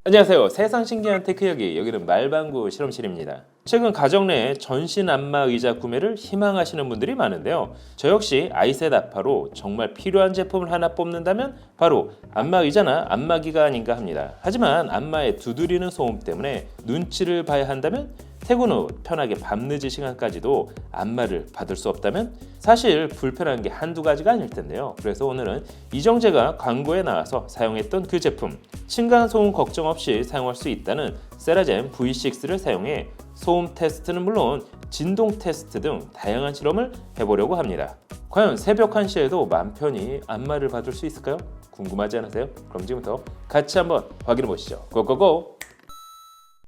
안녕하세요. 세상 신기한 테크 이야기, 여기는 말방구 실험실입니다. 최근 가정 내에 전신 안마 의자 구매를 희망하시는 분들이 많은데요. 저 역시 아이셋 아파로 정말 필요한 제품을 하나 뽑는다면 바로 안마 의자나 안마기가 아닌가 합니다. 하지만 안마의 두드리는 소음 때문에 눈치를 봐야 한다면, 퇴근 후 편하게 밤늦은 시간까지도 안마를 받을 수 없다면 사실 불편한 게 한두 가지가 아닐 텐데요. 그래서 오늘은 이정재가 광고에 나와서 사용했던 그 제품, 층간소음 걱정 없이 사용할 수 있다는 세라젬 V6를 사용해 소음 테스트는 물론 진동 테스트 등 다양한 실험을 해보려고 합니다. 과연 새벽 1시에도 맘 편히 안마를 받을 수 있을까요? 궁금하지 않으세요? 그럼 지금부터 같이 한번 확인해 보시죠. 고고고!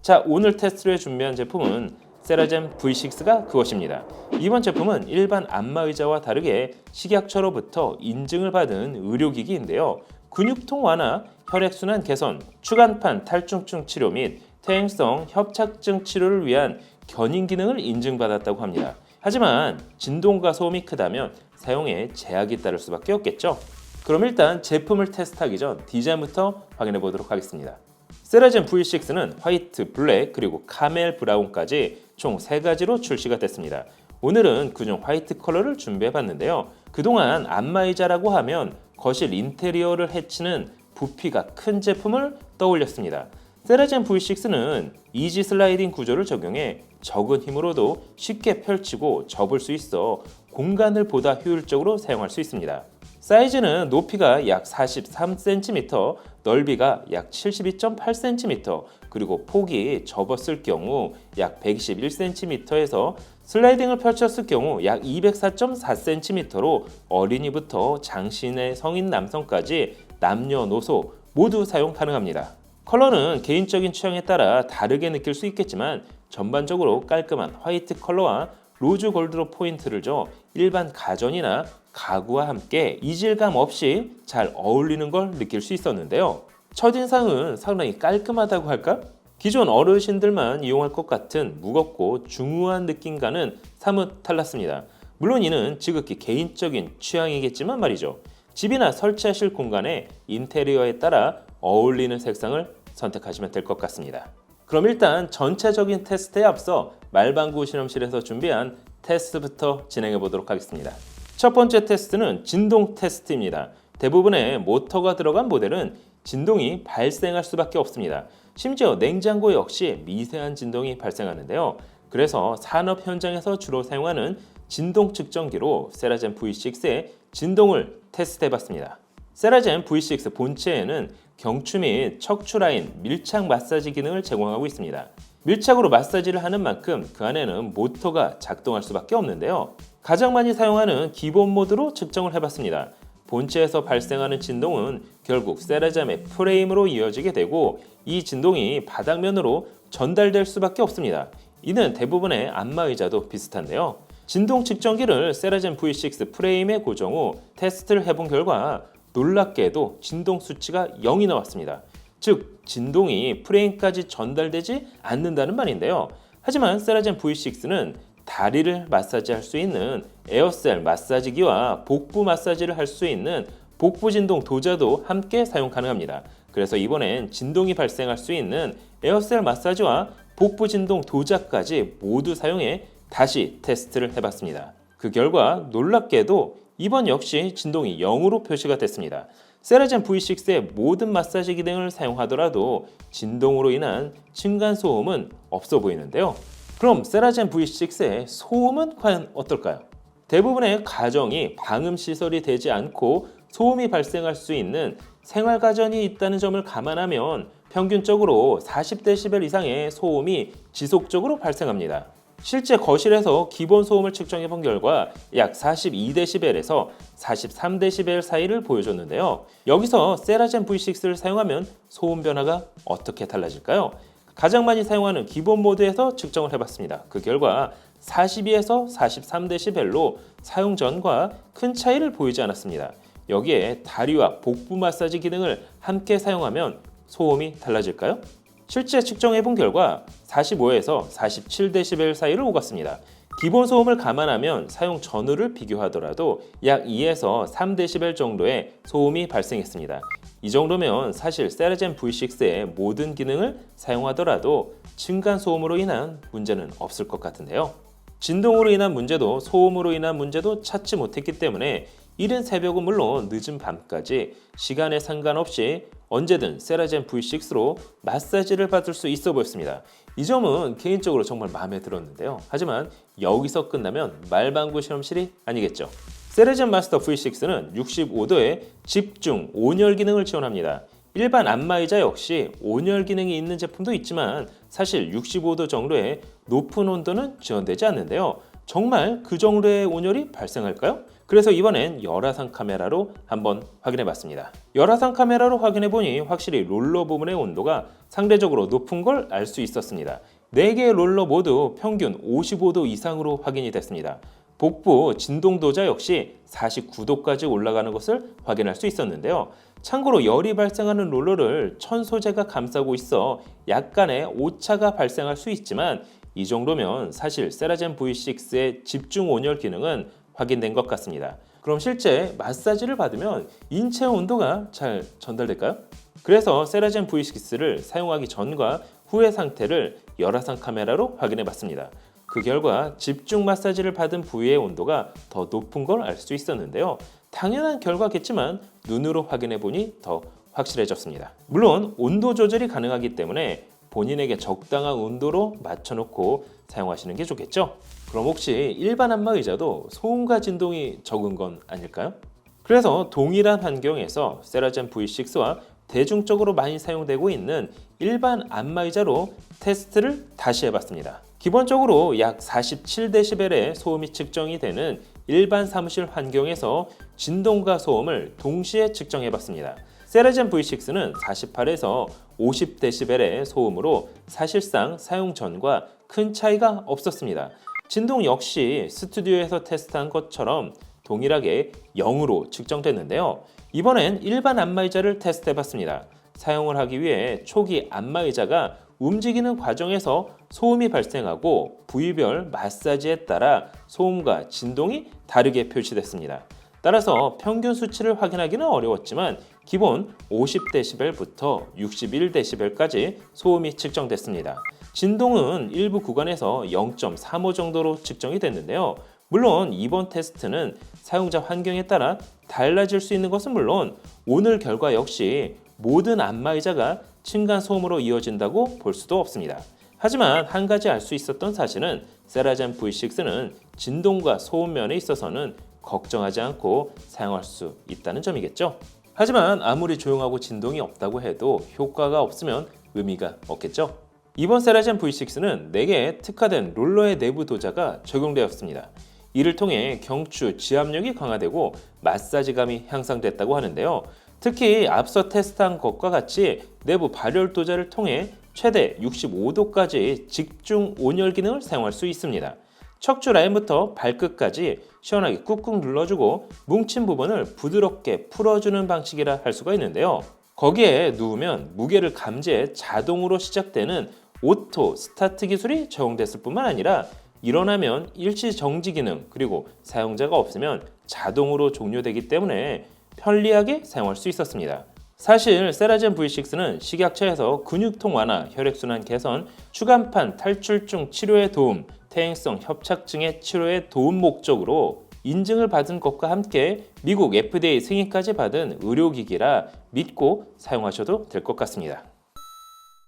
자, 오늘 테스트를 준비한 제품은 세라젬 V6가 그것입니다. 이번 제품은 일반 안마의자와 다르게 식약처로부터 인증을 받은 의료기기인데요. 근육통 완화, 혈액순환 개선, 추간판 탈중증 치료 및 퇴행성 협착증 치료를 위한 견인 기능을 인증받았다고 합니다. 하지만 진동과 소음이 크다면 사용에 제약이 따를 수밖에 없겠죠. 그럼 일단 제품을 테스트하기 전 디자인부터 확인해 보도록 하겠습니다. 세라젬 V6는 화이트, 블랙, 그리고 카멜 브라운까지 총 3가지로 출시가 됐습니다. 오늘은 그중 화이트 컬러를 준비해 봤는데요. 그동안 안마의자라고 하면 거실 인테리어를 해치는 부피가 큰 제품을 떠올렸습니다. 세라젬 V6는 이지 슬라이딩 구조를 적용해 적은 힘으로도 쉽게 펼치고 접을 수 있어 공간을 보다 효율적으로 사용할 수 있습니다. 사이즈는 높이가 약 43cm, 넓이가 약 72.8cm, 그리고 폭이 접었을 경우 약 121cm에서 슬라이딩을 펼쳤을 경우 약 204.4cm로 어린이부터 장신의 성인 남성까지 남녀노소 모두 사용 가능합니다. 컬러는 개인적인 취향에 따라 다르게 느낄 수 있겠지만 전반적으로 깔끔한 화이트 컬러와 로즈 골드로 포인트를 줘 일반 가전이나 가구와 함께 이질감 없이 잘 어울리는 걸 느낄 수 있었는데요. 첫인상은 상당히 깔끔하다고 할까? 기존 어르신들만 이용할 것 같은 무겁고 중후한 느낌과는 사뭇 달랐습니다. 물론 이는 지극히 개인적인 취향이겠지만 말이죠. 집이나 설치하실 공간에 인테리어에 따라 어울리는 색상을 선택하시면 될 것 같습니다. 그럼 일단 전체적인 테스트에 앞서 말방구 실험실에서 준비한 테스트부터 진행해 보도록 하겠습니다. 첫 번째 테스트는 진동 테스트입니다. 대부분의 모터가 들어간 모델은 진동이 발생할 수밖에 없습니다. 심지어 냉장고 역시 미세한 진동이 발생하는데요. 그래서 산업 현장에서 주로 사용하는 진동 측정기로 세라젬 V6의 진동을 테스트해 봤습니다. 세라젬 V6 본체에는 경추 및 척추 라인 밀착 마사지 기능을 제공하고 있습니다. 밀착으로 마사지를 하는 만큼 그 안에는 모터가 작동할 수밖에 없는데요. 가장 많이 사용하는 기본 모드로 측정을 해봤습니다. 본체에서 발생하는 진동은 결국 세라젬의 프레임으로 이어지게 되고 이 진동이 바닥면으로 전달될 수밖에 없습니다. 이는 대부분의 안마의자도 비슷한데요. 진동 측정기를 세라젬 V6 프레임에 고정 후 테스트를 해본 결과 놀랍게도 진동 수치가 0이 나왔습니다. 즉 진동이 프레임까지 전달되지 않는다는 말인데요. 하지만 세라젬 V6는 다리를 마사지할 수 있는 에어셀 마사지기와 복부 마사지를 할 수 있는 복부 진동 도자도 함께 사용 가능합니다. 그래서 이번엔 진동이 발생할 수 있는 에어셀 마사지와 복부 진동 도자까지 모두 사용해 다시 테스트를 해봤습니다. 그 결과 놀랍게도 이번 역시 진동이 0으로 표시가 됐습니다. 세라젬 V6의 모든 마사지 기능을 사용하더라도 진동으로 인한 층간소음은 없어 보이는데요. 그럼 세라젬 V6의 소음은 과연 어떨까요? 대부분의 가정이 방음시설이 되지 않고 소음이 발생할 수 있는 생활가전이 있다는 점을 감안하면 평균적으로 40dB 이상의 소음이 지속적으로 발생합니다. 실제 거실에서 기본 소음을 측정해 본 결과 약 42dB에서 43dB 사이를 보여줬는데요. 여기서 세라젬 V6를 사용하면 소음 변화가 어떻게 달라질까요? 가장 많이 사용하는 기본 모드에서 측정을 해봤습니다. 그 결과 42에서 43dB로 사용 전과 큰 차이를 보이지 않았습니다. 여기에 다리와 복부 마사지 기능을 함께 사용하면 소음이 달라질까요? 실제 측정해본 결과 45에서 47dB 사이를 오갔습니다. 기본 소음을 감안하면 사용 전후를 비교하더라도 약 2에서 3dB 정도의 소음이 발생했습니다. 이 정도면 사실 세라젬 V6의 모든 기능을 사용하더라도 층간소음으로 인한 문제는 없을 것 같은데요. 진동으로 인한 문제도 소음으로 인한 문제도 찾지 못했기 때문에 이른 새벽은 물론 늦은 밤까지 시간에 상관없이 언제든 세라젬 V6로 마사지를 받을 수 있어 보였습니다. 이 점은 개인적으로 정말 마음에 들었는데요. 하지만 여기서 끝나면 말방구 실험실이 아니겠죠. 세라젬 마스터 V6는 65도의 집중 온열 기능을 지원합니다. 일반 안마의자 역시 온열 기능이 있는 제품도 있지만 사실 65도 정도의 높은 온도는 지원되지 않는데요. 정말 그 정도의 온열이 발생할까요? 그래서 이번엔 열화상 카메라로 한번 확인해 봤습니다. 열화상 카메라로 확인해 보니 확실히 롤러 부분의 온도가 상대적으로 높은 걸 알 수 있었습니다. 4개의 롤러 모두 평균 55도 이상으로 확인이 됐습니다. 복부 진동도자 역시 49도까지 올라가는 것을 확인할 수 있었는데요. 참고로 열이 발생하는 롤러를 천 소재가 감싸고 있어 약간의 오차가 발생할 수 있지만 이 정도면 사실 세라젬 V6의 집중 온열 기능은 확인된 것 같습니다. 그럼 실제 마사지를 받으면 인체 온도가 잘 전달될까요? 그래서 세라젬 V6를 사용하기 전과 후의 상태를 열화상 카메라로 확인해 봤습니다. 그 결과 집중 마사지를 받은 부위의 온도가 더 높은 걸 알 수 있었는데요. 당연한 결과겠지만 눈으로 확인해 보니 더 확실해졌습니다. 물론 온도 조절이 가능하기 때문에 본인에게 적당한 온도로 맞춰놓고 사용하시는 게 좋겠죠? 그럼 혹시 일반 안마의자도 소음과 진동이 적은 건 아닐까요? 그래서 동일한 환경에서 세라젬 V6와 대중적으로 많이 사용되고 있는 일반 안마의자로 테스트를 다시 해봤습니다. 기본적으로 약 47dB의 소음이 측정이 되는 일반 사무실 환경에서 진동과 소음을 동시에 측정해봤습니다. 세라젬 V6는 48에서 50dB의 소음으로 사실상 사용 전과 큰 차이가 없었습니다. 진동 역시 스튜디오에서 테스트한 것처럼 동일하게 0으로 측정됐는데요. 이번엔 일반 안마의자를 테스트해봤습니다. 사용을 하기 위해 초기 안마의자가 움직이는 과정에서 소음이 발생하고 부위별 마사지에 따라 소음과 진동이 다르게 표시됐습니다. 따라서 평균 수치를 확인하기는 어려웠지만 기본 50dB부터 61dB까지 소음이 측정됐습니다. 진동은 일부 구간에서 0.35 정도로 측정이 됐는데요. 물론 이번 테스트는 사용자 환경에 따라 달라질 수 있는 것은 물론 오늘 결과 역시 모든 안마의자가 층간 소음으로 이어진다고 볼 수도 없습니다. 하지만 한 가지 알 수 있었던 사실은 세라젬 V6는 진동과 소음 면에 있어서는 걱정하지 않고 사용할 수 있다는 점이겠죠. 하지만 아무리 조용하고 진동이 없다고 해도 효과가 없으면 의미가 없겠죠. 이번 세라젬 V6는 4개의 특화된 롤러의 내부 도자가 적용되었습니다. 이를 통해 경추 지압력이 강화되고 마사지감이 향상됐다고 하는데요. 특히 앞서 테스트한 것과 같이 내부 발열 도자를 통해 최대 65도까지 집중 온열 기능을 사용할 수 있습니다. 척추 라인부터 발끝까지 시원하게 꾹꾹 눌러주고 뭉친 부분을 부드럽게 풀어주는 방식이라 할 수가 있는데요. 거기에 누우면 무게를 감지해 자동으로 시작되는 오토 스타트 기술이 적용됐을 뿐만 아니라 일어나면 일시 정지 기능 그리고 사용자가 없으면 자동으로 종료되기 때문에 편리하게 사용할 수 있었습니다. 사실 세라젬 V6는 식약처에서 근육통 완화, 혈액순환 개선, 추간판 탈출증 치료에 도움, 퇴행성 협착증의 치료에 도움 목적으로 인증을 받은 것과 함께 미국 FDA 승인까지 받은 의료기기라 믿고 사용하셔도 될 것 같습니다.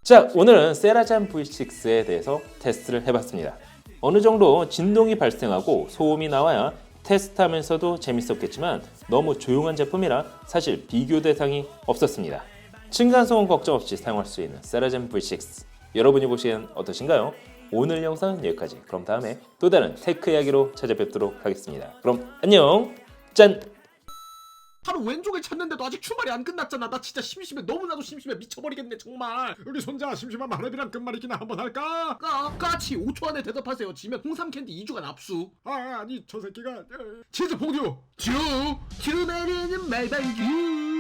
자, 오늘은 세라젬 V6에 대해서 테스트를 해봤습니다. 어느 정도 진동이 발생하고 소음이 나와야 테스트하면서도 재밌었겠지만 너무 조용한 제품이라 사실 비교 대상이 없었습니다. 층간소음 걱정 없이 사용할 수 있는 세라젬 V6 여러분이 보시기엔 어떠신가요? 오늘 영상은 여기까지. 그럼 다음에 또 다른 테크 이야기로 찾아뵙도록 하겠습니다. 그럼 안녕. 짠. 하루 왼쪽을 찾는데도 아직 출발이 안 끝났잖아. 나 진짜 심심해. 너무나도 심심해. 미쳐버리겠네 정말. 우리 손자 심심한 마늘이랑 끝말잇기나 한번 할까? 까치 5초 안에 대답하세요. 지면 홍삼 캔디 2주간 압수. 아니 저 새끼가 치즈 퐁듀 주 내리는 말방규.